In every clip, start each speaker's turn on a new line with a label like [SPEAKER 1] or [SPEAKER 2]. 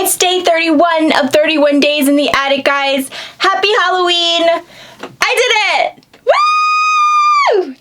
[SPEAKER 1] It's day 31 of 31 days in the attic, guys. Happy Halloween! I did it! Woo!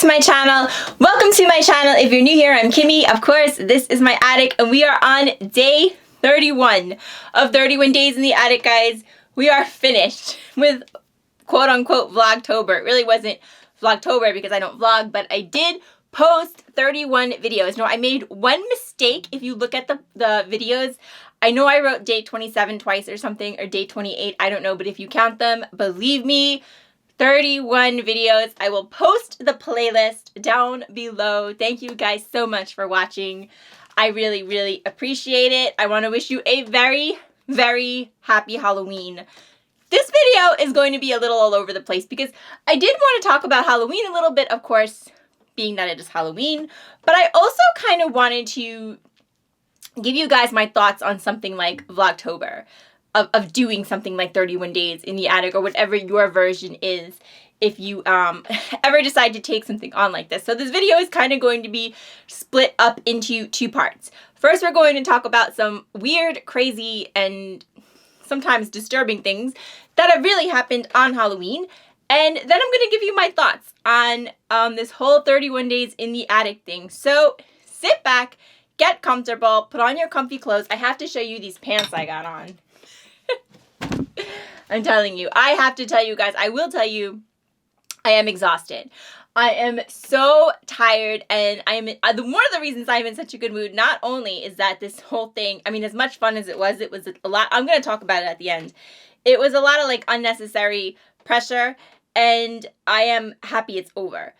[SPEAKER 1] My channel. Welcome to my channel. If you're new here, I'm Kimmie. Of course, this is my attic, and we are on day 31 of 31 days in the attic, guys. We are finished with quote-unquote Vlogtober. It really wasn't Vlogtober because I don't vlog, but I did post 31 videos. No, I made one mistake. If you look at the videos, I know I wrote day 27 twice or something, or day 28. I don't know, but if you count them, believe me, 31 videos. I will post the playlist down below. Thank you guys so much for watching. I really, really appreciate it. I want to wish you a very, very happy Halloween. This video is going to be a little all over the place because I did want to talk about Halloween a little bit, of course, being that it is Halloween, but I also kind of wanted to give you guys my thoughts on something like Vlogtober. Of doing something like 31 days in the attic, or whatever your version is, if you ever decide to take something on like this. So this video is kind of going to be split up into two parts. First, we're going to talk about some weird, crazy, and sometimes disturbing things that have really happened on Halloween. And then I'm going to give you my thoughts on this whole 31 days in the attic thing. So sit back, get comfortable, put on your comfy clothes. I have to show you these pants I got on. I'm telling you, I have to tell you guys, I will tell you, I am exhausted. I am so tired, and I am one of the reasons I'm in such a good mood. Not only is that this whole thing, I mean, as much fun as it was a lot. I'm going to talk about it at the end. It was a lot of like unnecessary pressure, and I am happy it's over.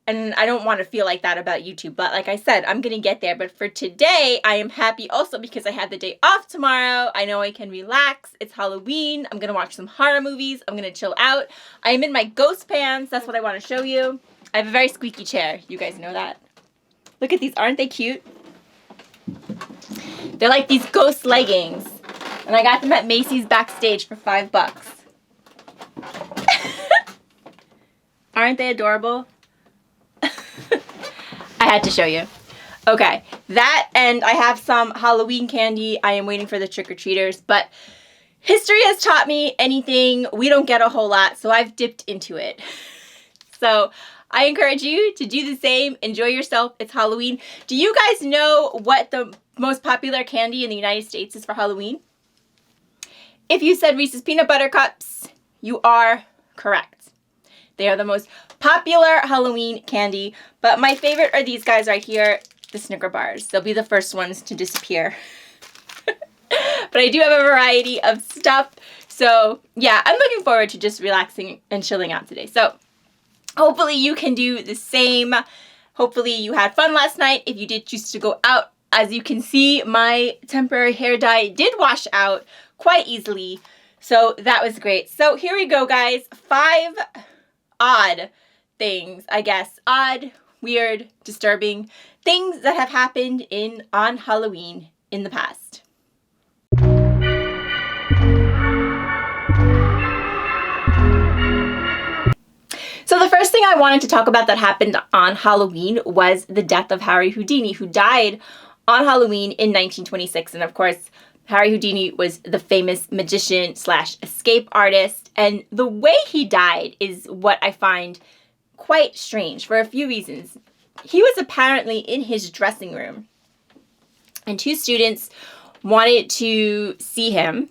[SPEAKER 1] And I don't want to feel like that about YouTube. But like I said, I'm going to get there. But for today, I am happy also because I have the day off tomorrow. I know I can relax. It's Halloween. I'm going to watch some horror movies. I'm going to chill out. I am in my ghost pants. That's what I want to show you. I have a very squeaky chair. You guys know that. Look at these. Aren't they cute? They're like these ghost leggings. And I got them at Macy's backstage for $5. Aren't they adorable? I had to show you. Okay, that, and I have some Halloween candy. I am waiting for the trick-or-treaters, but history has taught me anything, we don't get a whole lot, so I've dipped into it. So I encourage you to do the same. Enjoy yourself. It's Halloween. Do you guys know what the most popular candy in the United States is for Halloween? If you said Reese's Peanut Butter Cups, you are correct. They are the most popular Halloween candy, but my favorite are these guys right here, the Snicker bars. They'll be the first ones to disappear. But I do have a variety of stuff. So yeah, I'm looking forward to just relaxing and chilling out today. So hopefully you can do the same. Hopefully you had fun last night if you did choose to go out. As you can see, my temporary hair dye did wash out quite easily. So that was great. So here we go, guys. 5 odd things, I guess. Odd, weird, disturbing things that have happened on Halloween in the past. So the first thing I wanted to talk about that happened on Halloween was the death of Harry Houdini, who died on Halloween in 1926. And of course, Harry Houdini was the famous magician / escape artist, and the way he died is what I find quite strange for a few reasons. He was apparently in his dressing room, and 2 students wanted to see him.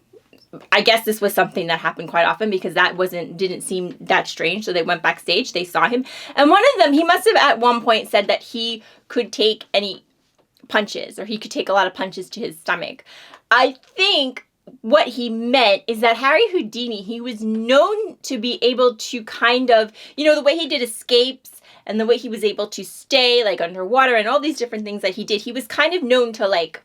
[SPEAKER 1] I guess this was something that happened quite often because that didn't seem that strange, so they went backstage, they saw him, and one of them, he must have at one point said that he could take any punches, or he could take a lot of punches to his stomach. I think what he meant is that Harry Houdini, he was known to be able to kind of, the way he did escapes and the way he was able to stay like underwater and all these different things that he did, he was kind of known to like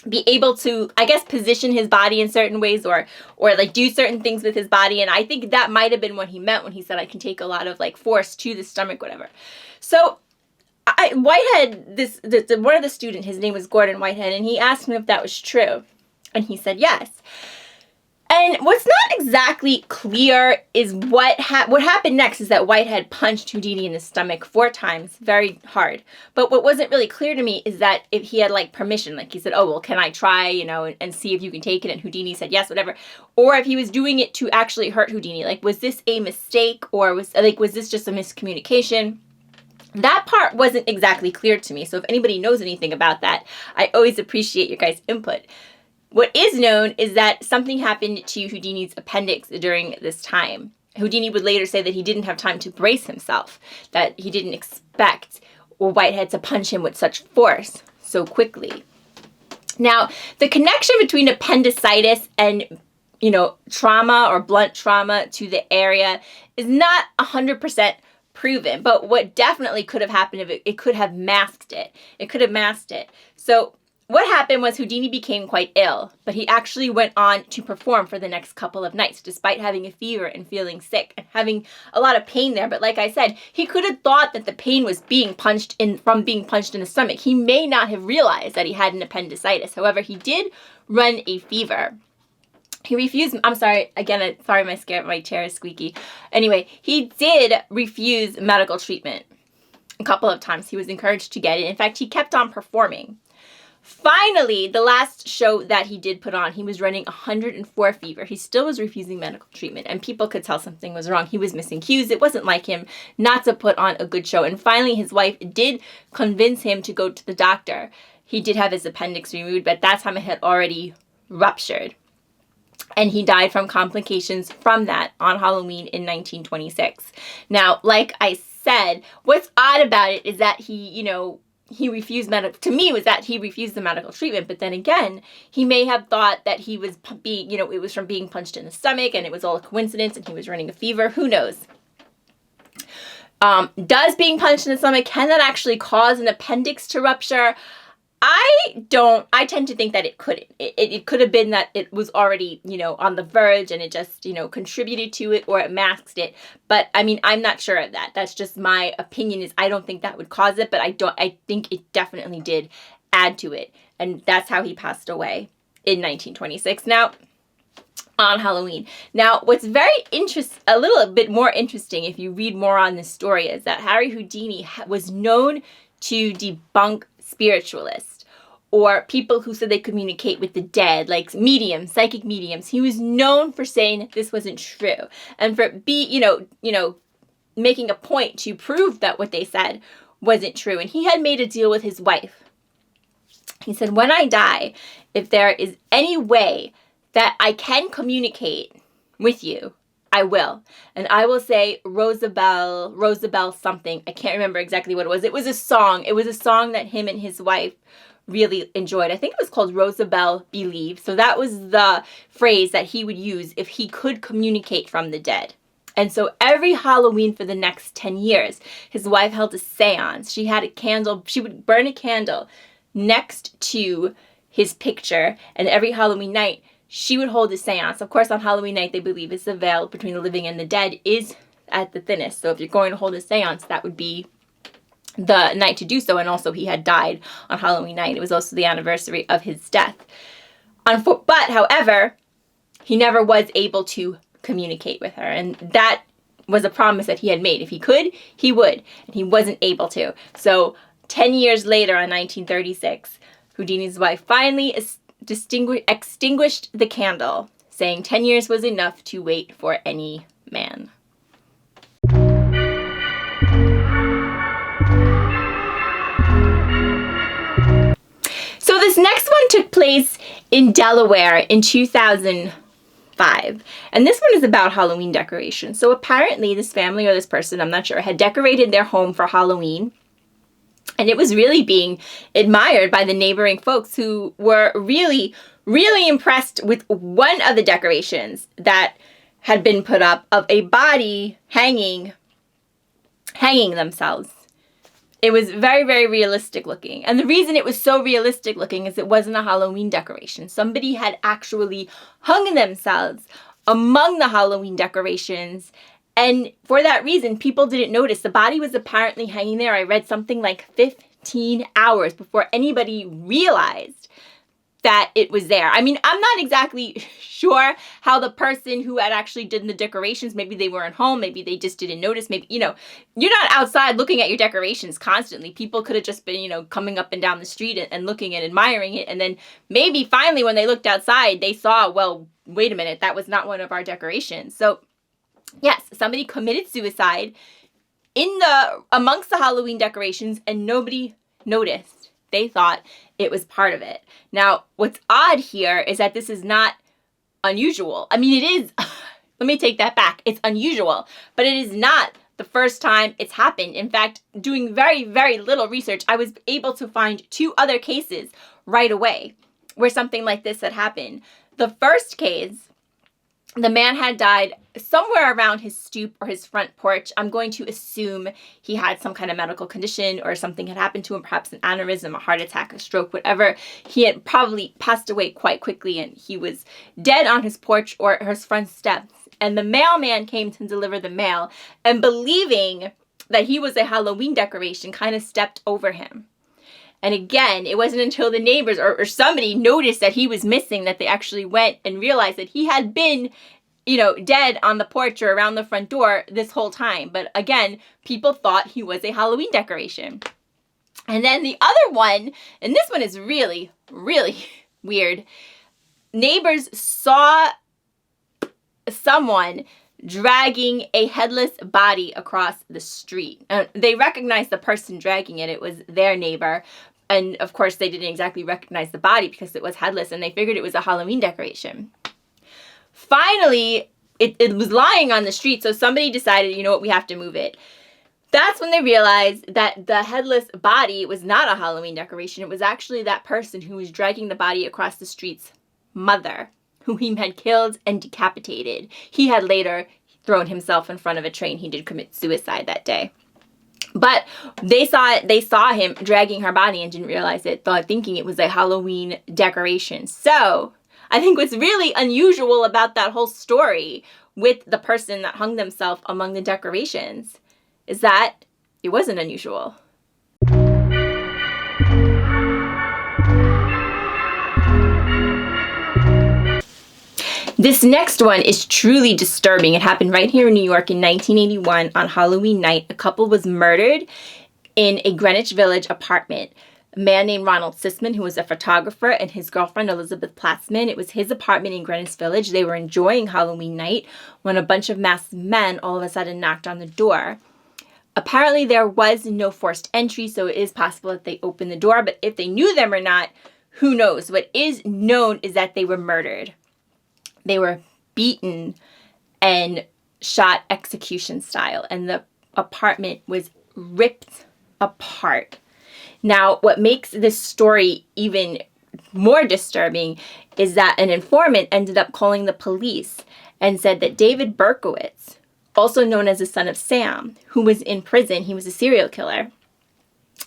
[SPEAKER 1] be able to, I guess, position his body in certain ways or like do certain things with his body. And I think that might have been what he meant when he said I can take a lot of like force to the stomach, whatever. So Whitehead, one of the students, his name was Gordon Whitehead, and he asked him if that was true. And he said yes. And what's not exactly clear is what happened next is that Whitehead punched Houdini in the stomach 4 times, very hard. But what wasn't really clear to me is that if he had like permission, like he said, oh, well, can I try, and see if you can take it? And Houdini said yes, whatever. Or if he was doing it to actually hurt Houdini, like was this a mistake or was this just a miscommunication? That part wasn't exactly clear to me. So if anybody knows anything about that, I always appreciate your guys' input. What is known is that something happened to Houdini's appendix during this time. Houdini would later say that he didn't have time to brace himself, that he didn't expect Whitehead to punch him with such force so quickly. Now, the connection between appendicitis and, trauma or blunt trauma to the area is not 100% proven, but what definitely could have happened if it could have masked it. It could have masked it. So what happened was Houdini became quite ill, but he actually went on to perform for the next couple of nights, despite having a fever and feeling sick and having a lot of pain there. But like I said, he could have thought that the pain was from being punched in the stomach. He may not have realized that he had an appendicitis. However, he did run a fever. He refused, I'm sorry, again, sorry my chair is squeaky. Anyway, he did refuse medical treatment a couple of times. He was encouraged to get it. In fact, he kept on performing. Finally, the last show that he did put on, he was running 104 fever. He still was refusing medical treatment, and people could tell something was wrong. He was missing cues. It wasn't like him not to put on a good show. And finally, his wife did convince him to go to the doctor. He did have his appendix removed, but at that time it had already ruptured. And he died from complications from that on Halloween in 1926. Now, like I said, what's odd about it is that he refused he refused the medical treatment, but then again, he may have thought that he was being, it was from being punched in the stomach and it was all a coincidence and he was running a fever. Who knows? Does being punched in the stomach, can that actually cause an appendix to rupture? I tend to think that it couldn't. It could have been that it was already, on the verge and it just, contributed to it or it masked it. But I mean, I'm not sure of that. That's just my opinion is I don't think that would cause it, but I think it definitely did add to it. And that's how he passed away in 1926. Now, on Halloween. Now, what's a little bit more interesting if you read more on this story is that Harry Houdini was known to debunk spiritualists or people who said they communicate with the dead, like mediums, psychic mediums. He was known for saying that this wasn't true and for making a point to prove that what they said wasn't true. And he had made a deal with his wife. He said, when I die, if there is any way that I can communicate with you, I will. And I will say Rosabelle something. I can't remember exactly what it was. It was a song. It was a song that him and his wife really enjoyed. I think it was called Rosabelle Believe. So that was the phrase that he would use if he could communicate from the dead. And so every Halloween for the next 10 years, his wife held a seance. She had a candle. She would burn a candle next to his picture. And every Halloween night, she would hold a seance. Of course, on Halloween night, they believe it's the veil between the living and the dead is at the thinnest. So if you're going to hold a seance, that would be the night to do so. And also, he had died on Halloween night. It was also the anniversary of his death. But, however, he never was able to communicate with her. And that was a promise that he had made. If he could, he would. And he wasn't able to. So 10 years later, in 1936, Houdini's wife finally extinguished the candle, saying 10 years was enough to wait for any man. So this next one took place in Delaware in 2005. And this one is about Halloween decorations. So apparently this family or this person, I'm not sure, had decorated their home for Halloween. And it was really being admired by the neighboring folks who were really, really impressed with one of the decorations that had been put up of a body hanging themselves. It was very, very realistic looking. And the reason it was so realistic looking is it wasn't a Halloween decoration. Somebody had actually hung themselves among the Halloween decorations. And for that reason, people didn't notice. The body was apparently hanging there. I read something like 15 hours before anybody realized that it was there. I mean, I'm not exactly sure how the person who had actually done the decorations, maybe they weren't home, maybe they just didn't notice, maybe, you're not outside looking at your decorations constantly. People could have just been, coming up and down the street and looking and admiring it. And then maybe finally when they looked outside, they saw, well, wait a minute, that was not one of our decorations. So yes, somebody committed suicide amongst the Halloween decorations and nobody noticed. They thought it was part of it. Now, what's odd here is that this is not unusual. I mean, it is, let me take that back. It's unusual, but it is not the first time it's happened. In fact, doing very, very little research, I was able to find 2 other cases right away where something like this had happened. The first case, the man had died somewhere around his stoop or his front porch. I'm going to assume he had some kind of medical condition or something had happened to him, perhaps an aneurysm, a heart attack, a stroke, whatever. He had probably passed away quite quickly and he was dead on his porch or his front steps. And the mailman came to deliver the mail and believing that he was a Halloween decoration kind of stepped over him. And again, it wasn't until the neighbors or somebody noticed that he was missing that they actually went and realized that he had been, dead on the porch or around the front door this whole time. But again, people thought he was a Halloween decoration. And then the other one, and this one is really, really weird. Neighbors saw someone dragging a headless body across the street. They recognized the person dragging it. It was their neighbor. And of course, they didn't exactly recognize the body because it was headless and they figured it was a Halloween decoration. Finally, it was lying on the street. So somebody decided, you know what, we have to move it. That's when they realized that the headless body was not a Halloween decoration. It was actually that person who was dragging the body across the street's mother, who he had killed and decapitated. He had later thrown himself in front of a train. He did commit suicide that day. But they saw him dragging her body and didn't realize it, thinking it was a Halloween decoration. So I think what's really unusual about that whole story with the person that hung themselves among the decorations is that it wasn't unusual. This next one is truly disturbing. It happened right here in New York in 1981 on Halloween night. A couple was murdered in a Greenwich Village apartment. A man named Ronald Sisman, who was a photographer, and his girlfriend Elizabeth Platzman. It was his apartment in Greenwich Village. They were enjoying Halloween night when a bunch of masked men all of a sudden knocked on the door. Apparently there was no forced entry, so it is possible that they opened the door, but if they knew them or not, who knows? What is known is that they were murdered. They were beaten and shot execution style, and the apartment was ripped apart. Now, what makes this story even more disturbing is that an informant ended up calling the police and said that David Berkowitz, also known as the son of Sam, who was in prison, he was a serial killer,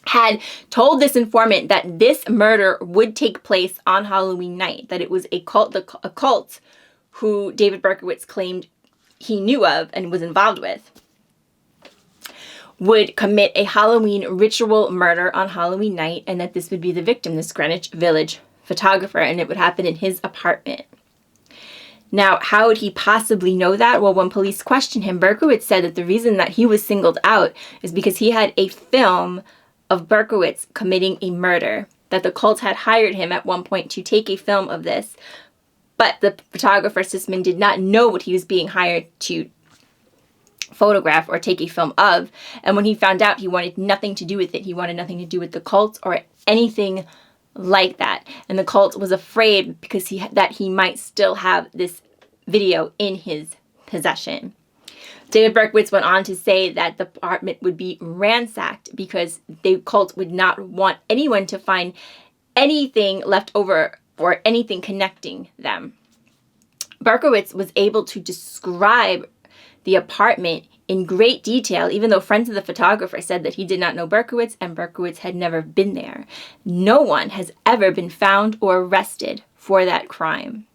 [SPEAKER 1] had told this informant that this murder would take place on Halloween night, that it was a cult who David Berkowitz claimed he knew of and was involved with, would commit a Halloween ritual murder on Halloween night, and that this would be the victim, this Greenwich Village photographer, and it would happen in his apartment. Now, how would he possibly know that? Well, when police questioned him, Berkowitz said that the reason that he was singled out is because he had a film of Berkowitz committing a murder, that the cult had hired him at one point to take a film of this. But the photographer, Sisman, did not know what he was being hired to photograph or take a film of. And when he found out, he wanted nothing to do with it. He wanted nothing to do with the cult or anything like that. And the cult was afraid because he might still have this video in his possession. David Berkowitz went on to say that the apartment would be ransacked because the cult would not want anyone to find anything left over or anything connecting them. Berkowitz was able to describe the apartment in great detail, even though friends of the photographer said that he did not know Berkowitz and Berkowitz had never been there. No one has ever been found or arrested for that crime.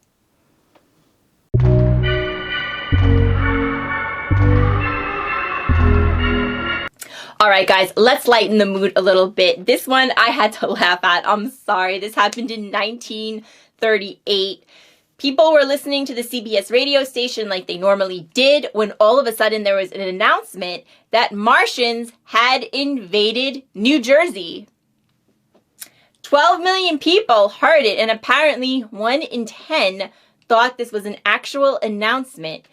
[SPEAKER 1] All right, guys, let's lighten the mood a little bit. This one I had to laugh at. I'm sorry. This happened in 1938. People were listening to the CBS radio station like they normally did when all of a sudden there was an announcement that Martians had invaded New Jersey. 12 million people heard it, and apparently 1 in 10 thought this was an actual announcement.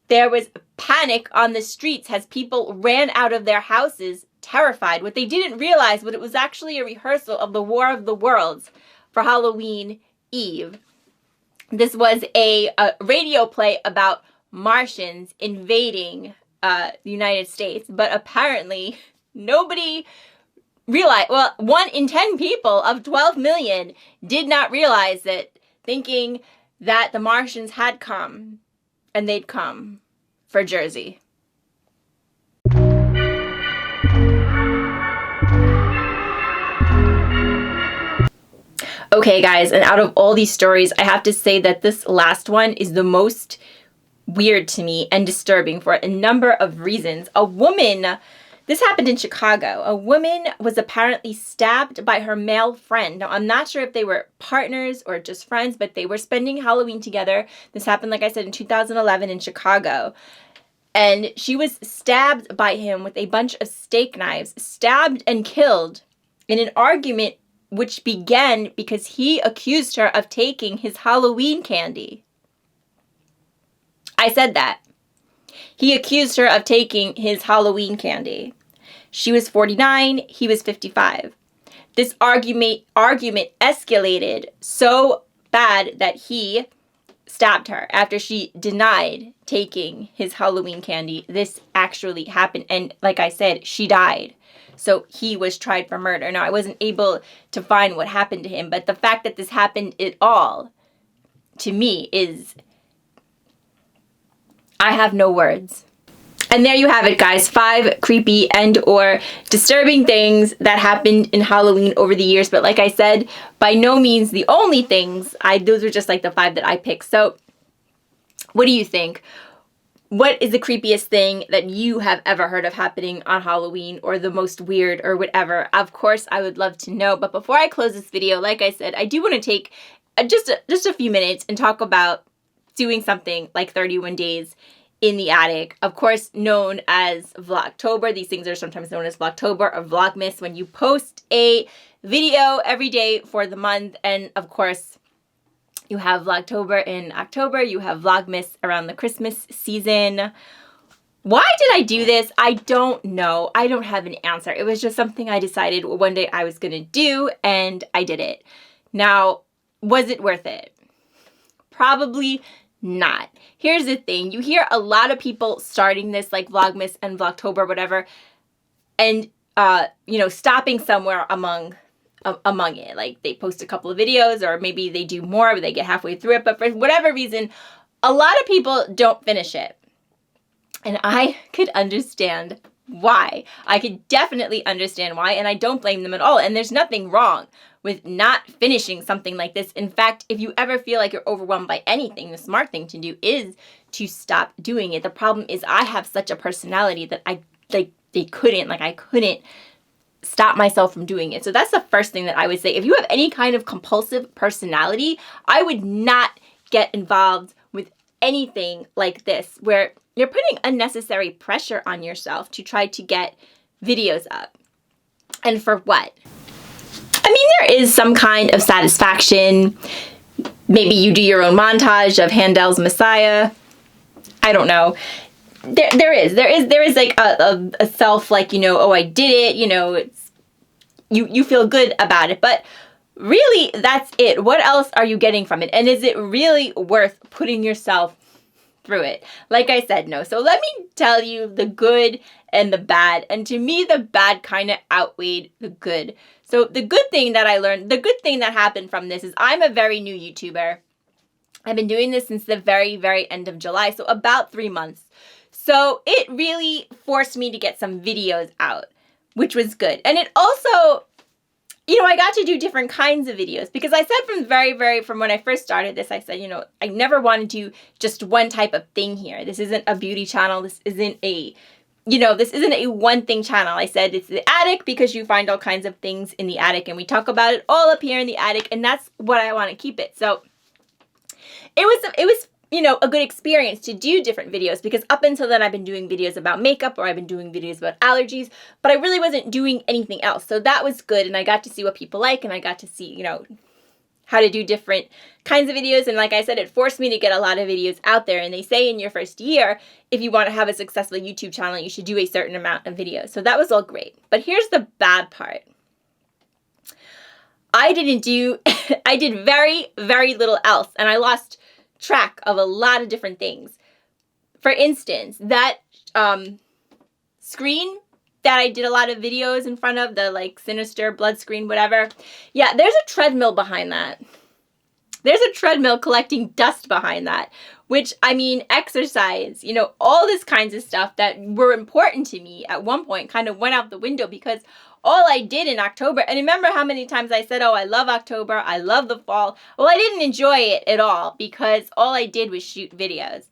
[SPEAKER 1] There was panic on the streets as people ran out of their houses, terrified. What they didn't realize was it was actually a rehearsal of the War of the Worlds for Halloween Eve. This was a radio play about Martians invading the United States, but apparently nobody realized, well, 1 in 10 people of 12 million did not realize that, thinking that the Martians had come. And they'd come for Jersey. Okay, guys, and out of all these stories, I have to say that this last one is the most weird to me and disturbing for a number of reasons. This happened in Chicago. A woman was apparently stabbed by her male friend. Now, I'm not sure if they were partners or just friends, but they were spending Halloween together. This happened, like I said, in 2011 in Chicago. And she was stabbed by him with a bunch of steak knives, stabbed and killed in an argument which began because he accused her of taking his Halloween candy. I said that. He accused her of taking his Halloween candy. She was 49, he was 55. This argument escalated so bad that he stabbed her after she denied taking his Halloween candy. This actually happened, and like I said, she died. So he was tried for murder. Now, I wasn't able to find what happened to him, but the fact that this happened at all, to me, is... I have no words. And there you have it, guys. 5 creepy and or disturbing things that happened in Halloween over the years. But like I said, by no means the only things. Those are just like the 5 that I picked. So what do you think? What is the creepiest thing that you have ever heard of happening on Halloween, or the most weird or whatever? Of course, I would love to know. But before I close this video, like I said, I do want to take just a few minutes and talk about doing something like 31 days in the attic, of course known as Vlogtober. These things are sometimes known as Vlogtober or Vlogmas, when you post a video every day for the month. And of course, you have Vlogtober in October, you have Vlogmas around the Christmas season. Why did I do this? I don't know. I don't have an answer. It was just something I decided one day I was gonna do, and I did it. Now, was it worth it? Probably not. Here's the thing. You hear a lot of people starting this, like Vlogmas and Vlogtober, whatever, and stopping somewhere among it. Like they post a couple of videos, or maybe they do more, but they get halfway through it. But for whatever reason, a lot of people don't finish it. And I could understand why. I could definitely understand why, and I don't blame them at all. And there's nothing wrong with not finishing something like this. In fact, if you ever feel like you're overwhelmed by anything, the smart thing to do is to stop doing it. The problem is I have such a personality that I couldn't stop myself from doing it. So that's the first thing that I would say. If you have any kind of compulsive personality, I would not get involved with anything like this, where you're putting unnecessary pressure on yourself to try to get videos up. And for what? I mean, there is some kind of satisfaction. Maybe you do your own montage of Handel's Messiah. I don't know. There is like a self, like, oh, I did it, it's, you feel good about it, but really that's it. What else are you getting from it? And is it really worth putting yourself through it. Like I said, no. So let me tell you the good and the bad. And to me, the bad kind of outweighed the good. So the good thing that I learned, the good thing that happened from this is I'm a very new YouTuber. I've been doing this since the very, very end of July, so about 3 months. So it really forced me to get some videos out, which was good. And it also, you know, I got to do different kinds of videos because I said from when I first started this, I said, you know, I never want to do just one type of thing here. This isn't a beauty channel. This isn't a, you know, this isn't a one thing channel. I said it's the attic because you find all kinds of things in the attic and we talk about it all up here in the attic, and that's what I want to keep it. So it was, you know, a good experience to do different videos because up until then I've been doing videos about makeup or I've been doing videos about allergies, but I really wasn't doing anything else. So that was good, and I got to see what people like, and I got to see, you know, how to do different kinds of videos. And like I said, it forced me to get a lot of videos out there. And they say in your first year, if you want to have a successful YouTube channel, you should do a certain amount of videos. So that was all great. But here's the bad part. I did very, very little else, and I lost track of a lot of different things. For instance, that screen that I did a lot of videos in front of, the like sinister blood screen, whatever. Yeah, there's a treadmill behind that. There's a treadmill collecting dust behind that, which, I mean, exercise, you know, all this kinds of stuff that were important to me at one point kind of went out the window because all I did in October, and remember how many times I said, oh, I love October, I love the fall. Well, I didn't enjoy it at all because all I did was shoot videos.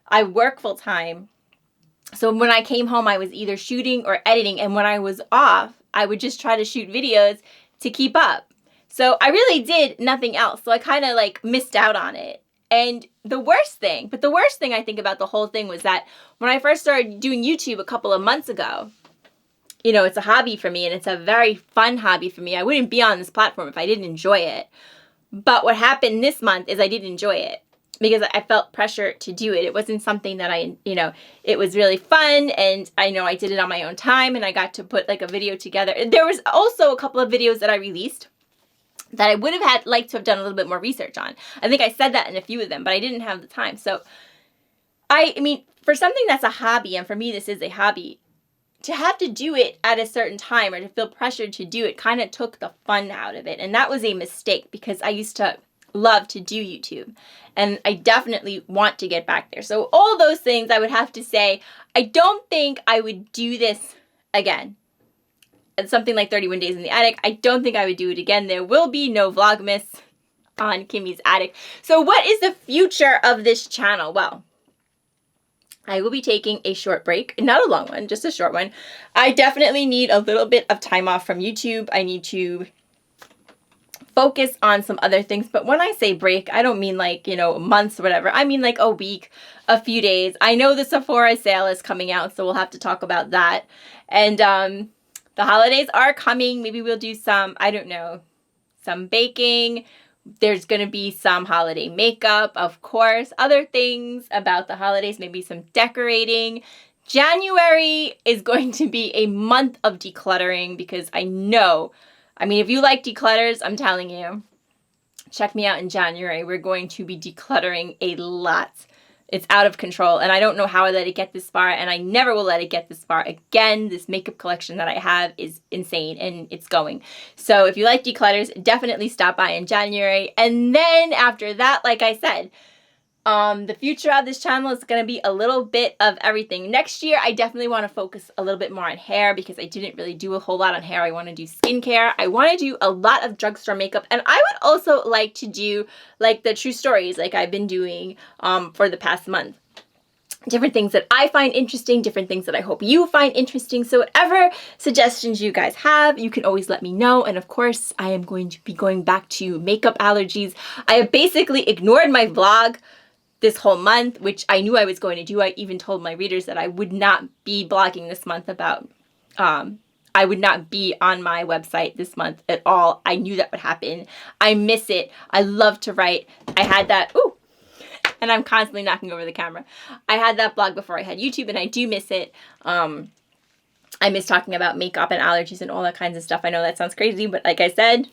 [SPEAKER 1] I work full time. So when I came home, I was either shooting or editing. And when I was off, I would just try to shoot videos to keep up. So I really did nothing else. So I kind of like missed out on it. And the worst thing I think about the whole thing was that when I first started doing YouTube a couple of months ago, you know, it's a hobby for me and it's a very fun hobby for me. I wouldn't be on this platform if I didn't enjoy it. But what happened this month is I didn't enjoy it because I felt pressure to do it. It wasn't something that it was really fun, and I know I did it on my own time and I got to put like a video together. There was also a couple of videos that I released that I would have liked to have done a little bit more research on. I think I said that in a few of them, but I didn't have the time. So I mean, for something that's a hobby, and for me this is a hobby, to have to do it at a certain time or to feel pressured to do it kind of took the fun out of it. And that was a mistake because I used to love to do YouTube and I definitely want to get back there. So all those things I would have to say, I don't think I would do this again. And something like 31 Days in the Attic, I don't think I would do it again. There will be no Vlogmas on Kimmie's Attic. So what is the future of this channel? Well, I will be taking a short break, not a long one, just a short one. I definitely need a little bit of time off from YouTube. I need to focus on some other things. But when I say break, I don't mean like, you know, months or whatever. I mean like a week, a few days. I know the Sephora sale is coming out, so we'll have to talk about that. And the holidays are coming. Maybe we'll do some, I don't know, some baking. There's going to be some holiday makeup, of course, other things about the holidays, maybe some decorating. January is going to be a month of decluttering because I know, I mean, if you like declutters, I'm telling you, check me out in January. We're going to be decluttering a lot. It's out of control, and I don't know how I let it get this far, and I never will let it get this far again. This makeup collection that I have is insane, and it's going. So if you like declutters, definitely stop by in January. And then after that, like I said, the future of this channel is going to be a little bit of everything. Next year, I definitely want to focus a little bit more on hair because I didn't really do a whole lot on hair. I want to do skincare. I want to do a lot of drugstore makeup. And I would also like to do like the true stories like I've been doing for the past month. Different things that I find interesting, different things that I hope you find interesting. So whatever suggestions you guys have, you can always let me know. And of course, I am going to be going back to makeup allergies. I have basically ignored my vlog this whole month, which I knew I was going to do. I even told my readers that I would not be blogging this month about, I would not be on my website this month at all. I knew that would happen. I miss it. I love to write. I had that, ooh, and I'm constantly knocking over the camera. I had that blog before I had YouTube and I do miss it. I miss talking about makeup and allergies and all that kinds of stuff. I know that sounds crazy, but like I said,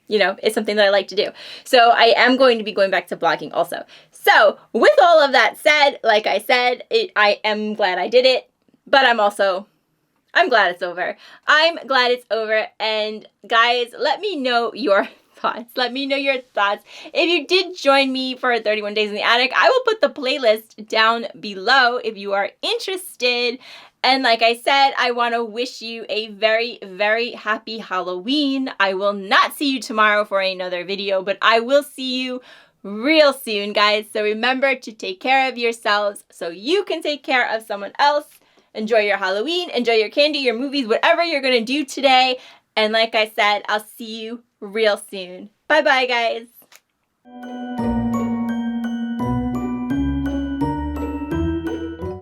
[SPEAKER 1] you know, it's something that I like to do. So I am going to be going back to blogging also. So with all of that said, like I said, I am glad I did it, but I'm glad it's over. I'm glad it's over. And guys, let me know your thoughts. Let me know your thoughts. If you did join me for 31 Days in the Attic, I will put the playlist down below if you are interested. And like I said, I want to wish you a very, very happy Halloween. I will not see you tomorrow for another video, but I will see you real soon, guys. So remember to take care of yourselves so you can take care of someone else. Enjoy your Halloween, enjoy your candy, your movies, whatever you're going to do today. And like I said, I'll see you real soon. Bye-bye, guys.